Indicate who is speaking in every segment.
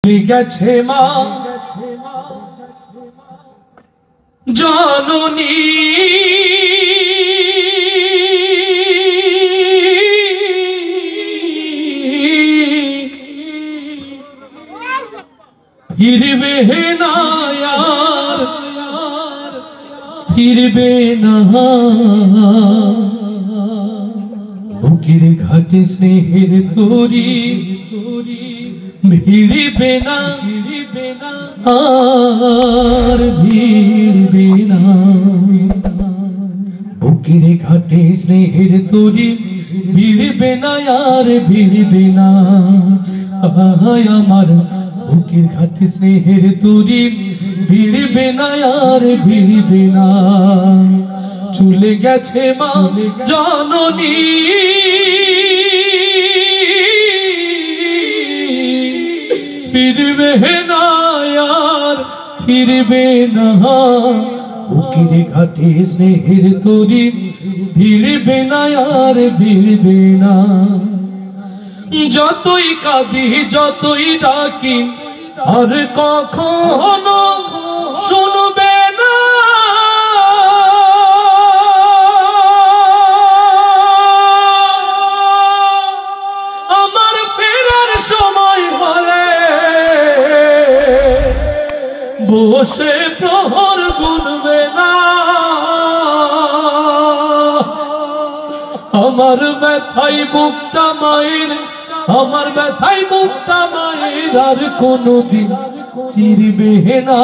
Speaker 1: গেছে মা জননী ফিরবে না यार ফিরবে না বুকের ঘাটে স্নেহের তরি ভিড়বে না আর ভিড়বে না বুকের ঘাটে স্নেহের তরি ভিড়বে না আর ভিড়বে না আমার বুকের ঘাটে স্নেহের তরি ভিড়বে না আর ভিড়বে না চলে গেছে মা জননী ফিরবে না यार ফিরবে না বুকের ঘাটে স্নেহের তরি ভিড়বে না আর ভিড়বে না যতই কাঁদি যতই ডাকি আর কখনো শুনবে না আমার ফেরার সময় হলে বসে প্রহর গুনবে না আমার ব্যথাই বুকটা মায়ের আমার ব্যথাই বুকটা মায়ের আর কোনদিন চিরবে না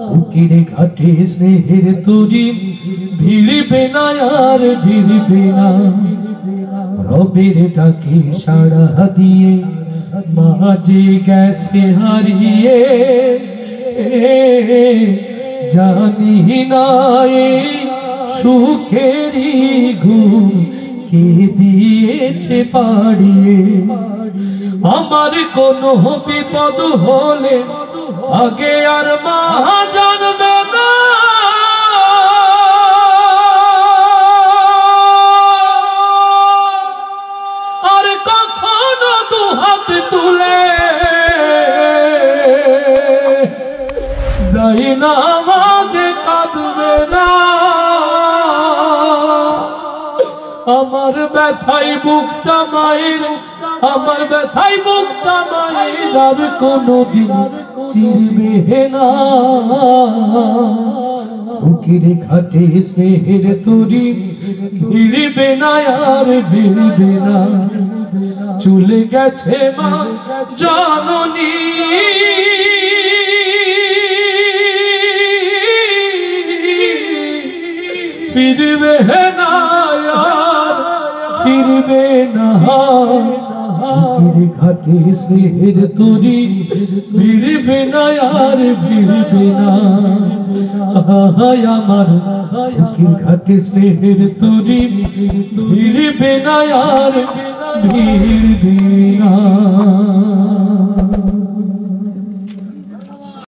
Speaker 1: বুকের ঘাটে স্নেহের তরি ভিড়বে না আর ভিড়বে না রবের ডাকে সাড়া দিয়ে মাঝে গেছে হারিয়ে জানি না এই সুখেরই ঘুম কে দিয়েছে পাড়িয়ে আমার কোনো বিপদ হলে আগে আর মা জানবে না আর কখনো দু হাত তুলে যাই না মাঝে কাঁদবে না আমার ব্যথাই বুকটা মায়ের আমার ব্যথাই বুকটা মায়ের আর কোনদিন চিরবে না বুকের ঘাটে স্নেহের তরি ভিড়বে না আর ভিড়বে না চলে গেছে মা জননী ফিরবে না ফিরবে না বুকের ঘাটে স্নেহের তরি ভিড়বে না আর ভিড়বে না আমার বুকের ঘাটে স্নেহের তরি ভিড়বে না আর ভিড়বে না।